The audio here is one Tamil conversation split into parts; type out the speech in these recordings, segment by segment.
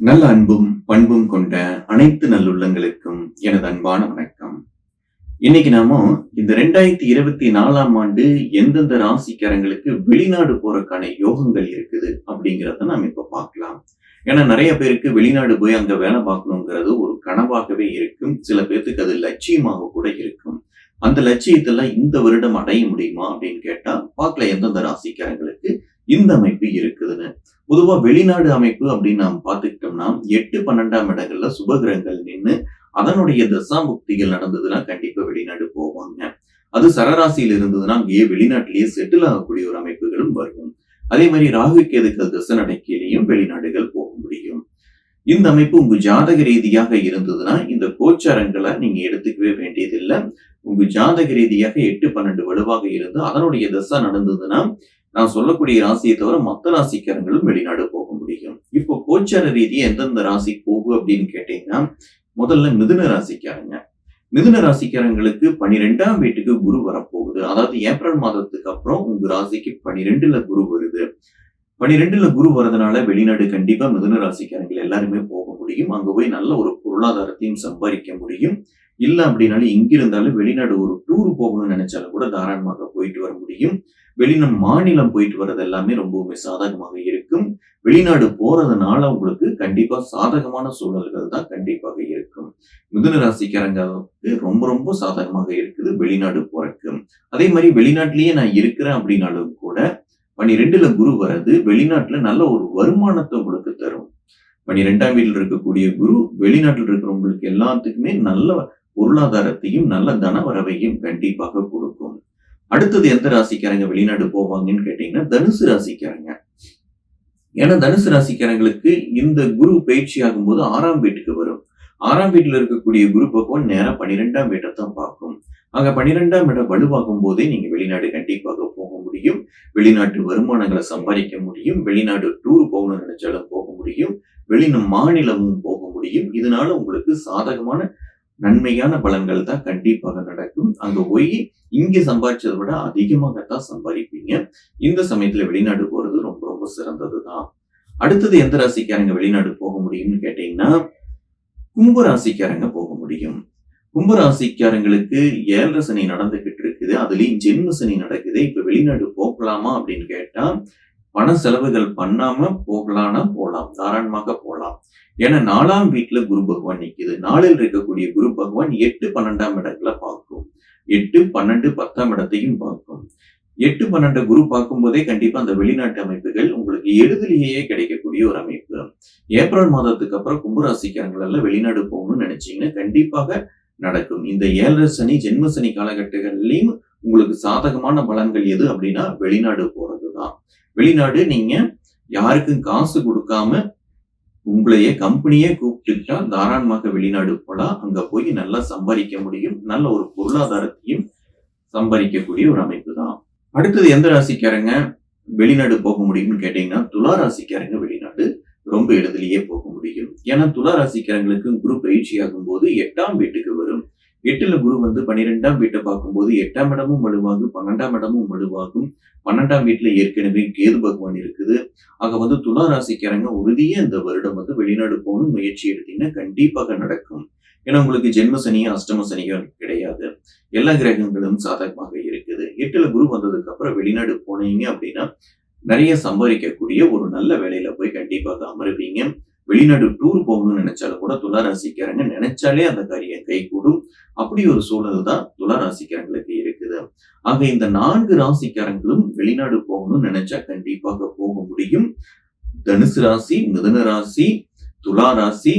நல்ல அன்பும் பண்பும் கொண்ட அனைத்து நல்லுள்ளங்களுக்கும் எனது அன்பான வணக்கம். இன்னைக்கு நாம இந்த 2024ஆம் ஆண்டு எந்தெந்த ராசிக்காரங்களுக்கு வெளிநாடு போறதுக்கான யோகங்கள் இருக்குது அப்படிங்கிறத நாம இப்ப பார்க்கலாம். ஏன்னா நிறைய பேருக்கு வெளிநாடு போய் அங்க வேலை பார்க்கணுங்கிறது ஒரு கனவாகவே இருக்கும். சில பேர்த்துக்கு அது லட்சியமாக கூட இருக்கும். அந்த லட்சியத்தெல்லாம் இந்த வருடம் அடைய முடியுமா அப்படின்னு கேட்டா பார்க்கல எந்தெந்த ராசிக்காரங்களுக்கு இந்த அமைப்பு இருக்குதுன்னு. பொதுவா வெளிநாடு அமைப்பு அப்படின்னு நாம் பார்த்துக்கிட்டோம்னா 8, 12ஆம் இடங்கள்ல சுபகிரகங்கள் நின்று அதனுடைய தசாமுக்திகள் நடந்ததுன்னா கண்டிப்பா வெளிநாடு போவாங்க. அது சரராசியில் இருந்ததுன்னா அங்கேயே வெளிநாட்டிலேயே செட்டில் ஆகக்கூடிய ஒரு அமைப்புகளும் வரும். அதே மாதிரி ராகு கேதுக்கள் தசை நடக்கையிலையும் வெளிநாடுகள் போக முடியும். இந்த அமைப்பு உங்க ஜாதக ரீதியாக இருந்ததுன்னா இந்த கோச்சாரங்களை நீங்க எடுத்துக்கவே வேண்டியதில்லை. உங்க ஜாதக ரீதியாக 8, 12 வலுவாக இருந்து அதனுடைய தசை நடந்ததுன்னா நான் சொல்லக்கூடிய ராசியை தவிர மற்ற ராசிக்காரங்களும் வெளிநாடு போக முடியும். இப்போ கோச்சார ரீதியா எந்தெந்த ராசி போகும் அப்படின்னு கேட்டீங்கன்னா முதல்ல மிதுன ராசிக்காரங்க. மிதுன ராசிக்காரங்களுக்கு 12ஆம் வீட்டுக்கு குரு வரப்போகுது. அதாவது ஏப்ரல் மாதத்துக்கு அப்புறம் உங்க ராசிக்கு 12ல குரு வருது. 12ல குரு வரதுனால வெளிநாடு கண்டிப்பா மிதுன ராசிக்காரங்கள் எல்லாருமே போக முடியும். அங்க போய் நல்ல ஒரு பொருளாதாரத்தையும் சம்பாதிக்க முடியும். இல்ல அப்படின்னாலும் இங்க இருந்தாலும் வெளிநாடு ஒரு டூர் போகணும்னு நினைச்சாலும் கூட தாராளமாக போயிட்டு வர முடியும். மாநிலம் போயிட்டு வர்றது எல்லாமே ரொம்பவுமே சாதகமாக இருக்கும். வெளிநாடு போறதுனால உங்களுக்கு கண்டிப்பா சாதகமான சூழல்கள் தான் கண்டிப்பாக இருக்கும். மிதுன ராசிக்காரங்களுக்கு ரொம்ப ரொம்ப சாதகமாக இருக்குது வெளிநாடு போறதுக்கு. அதே மாதிரி வெளிநாட்டிலேயே நான் இருக்கிறேன் அப்படின்னாலும் கூட 12ல குரு வர்றது வெளிநாட்டுல நல்ல ஒரு வருமானத்தை உங்களுக்கு தரும். 12ஆம் வீட்டில் இருக்கக்கூடிய குரு வெளிநாட்டில் இருக்கிறவங்களுக்கு எல்லாத்துக்குமே நல்ல பொருளாதாரத்தையும் நல்ல தன வரவையும் கண்டிப்பாக கொடுக்கும். அடுத்தது எந்த ராசிக்காரங்க வெளிநாடு போவாங்கன்னு கேட்டீங்கன்னா தனுசு ராசிக்காரங்க. ஏன்னா தனுசு ராசிக்காரங்களுக்கு இந்த குரு பயிற்சி ஆகும்போது 6ஆம் வீட்டுக்கு வரும். 6ஆம் வீட்டுல இருக்கக்கூடிய குரு பகவான் நேரம் 12ஆம் வீட்டை தான் பார்க்கும். அங்க 12ஆம் இடம் வலுவாகும் போதே நீங்க வெளிநாடு கண்டிப்பாக போக முடியும். வெளிநாட்டு வருமானங்களை சம்பாதிக்க முடியும். வெளிநாடு டூர் போகணும்னு நினைச்சாலும் போக முடியும். மாநிலமும் போக முடியும். இதனால உங்களுக்கு சாதகமான நன்மையான பலன்கள் தான் கண்டிப்பாக நடக்கும். அங்க போய் இங்க சம்பாதிச்சதை விட அதிகமாகத்தான் சம்பாதிப்பீங்க. இந்த சமயத்துல வெளிநாடு போறது ரொம்ப ரொம்ப சிறந்ததுதான். அடுத்தது எந்த ராசிக்காரங்க வெளிநாடு போக முடியும்னு கேட்டீங்கன்னா கும்ப ராசிக்காரங்க போக முடியும். கும்ப ராசிக்காரங்களுக்கு 7 சனி நடந்துகிட்டு இருக்குது. அதுலயும் ஜென்ம சனி நடக்குது. இப்ப வெளிநாடு போகலாமா அப்படின்னு கேட்டா பண செலவுகள் பண்ணாம போகலாம்னா போலாம், தாராளமாக போலாம். ஏன்னா 4ஆம் வீட்டுல குரு பகவான் நிக்குது. 4ல் இருக்கக்கூடிய குரு பகவான் 8, 12ஆம் இடங்களை பார்க்கும். 8, 12, 10ஆம் இடத்தையும் பார்க்கும். 8, 12 குரு பார்க்கும் போதே கண்டிப்பா அந்த வெளிநாட்டு அமைப்புகள் உங்களுக்கு எளிதிலேயே கிடைக்கக்கூடிய ஒரு அமைப்பு. ஏப்ரல் மாதத்துக்கு அப்புறம் கும்பராசிக்காரங்கள வெளிநாடு போகணும்னு நினைச்சீங்கன்னா கண்டிப்பாக நடக்கும். இந்த 7 சனி ஜென்ம சனி காலகட்டங்கள்லயும் உங்களுக்கு சாதகமான பலன்கள் எது அப்படின்னா வெளிநாடு போறதுதான். வெளிநாடு நீங்க யாருக்கும் காசு கொடுக்காம உங்களையே கம்பெனியே கூப்பிட்டுட்டா தாராளமாக வெளிநாடு போலாம். அங்க போய் நல்லா சம்பாதிக்க முடியும். நல்ல ஒரு பொருளாதாரத்தையும் சம்பாதிக்கக்கூடிய ஒரு அமைப்பு தான். அடுத்தது எந்த ராசிக்காரங்க வெளிநாடு போக முடியும்னு கேட்டீங்கன்னா துலா ராசிக்காரங்க வெளிநாடு ரொம்ப எளிதிலேயே போக முடியும். ஏன்னா துலா ராசிக்காரங்களுக்கு குரு பயிற்சி ஆகும் போது 8ஆம் வீட்டுக்கு வரும். 8ல குரு 12ஆம் வீட்டை பார்க்கும்போது 8ஆம் இடமும் வலுவாகும், 12ஆம் இடமும் வலுவாகும். 12ஆம் வீட்டுல ஏற்கனவே கேது பகவான் இருக்குது. ஆக துலா ராசிக்காரங்க உறுதியே இந்த வருடம் வெளிநாடு போகணும் முயற்சி எடுத்தீங்கன்னா கண்டிப்பாக நடக்கும். ஏன்னா உங்களுக்கு ஜென்ம சனியோ அஷ்டம சனியோ கிடையாது. எல்லா கிரகங்களும் சாதகமாக இருக்குது. 8ல குரு வந்ததுக்கு அப்புறம் வெளிநாடு போனீங்க அப்படின்னா நிறைய சம்பாதிக்கக்கூடிய ஒரு நல்ல வேலையில போய் கண்டிப்பாக அமருவீங்க. வெளிநாடு டூர் போகணும்னு நினைச்சாலும் கூட துலா ராசிக்காரங்க நினைச்சாலே அந்த காரியம் கைகூடும். அப்படி ஒரு சூழல் தான் துலா ராசிக்காரங்களுக்கு இருக்குது. ஆக இந்த 4 ராசிக்காரங்களும் வெளிநாடு போகணும்னு நினைச்சா கண்டிப்பாக போக முடியும். தனுசு ராசி, மிதுன ராசி, துலா ராசி,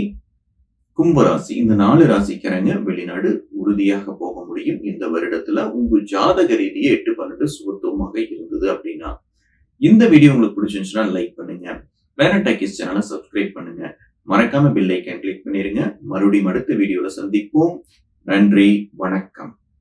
கும்பராசி இந்த 4 ராசிக்காரங்க வெளிநாடு உறுதியாக போக முடியும். இந்த வருடத்துல உங்க ஜாதக ரீதியே 8, 12 சுகத்துவமாக இருந்தது அப்படின்னா இந்த வீடியோ உங்களுக்கு பிடிச்சிருந்துச்சுன்னா லைக் பண்ணுங்க. பிளானட் டாக்கீஸ் சேனலை சப்ஸ்கிரைப் பண்ணுங்க. மறக்காம பெல் ஐகான் கிளிக் பண்ணிருங்க. மறுபடியும் அடுத்த வீடியோல சந்திப்போம். நன்றி, வணக்கம்.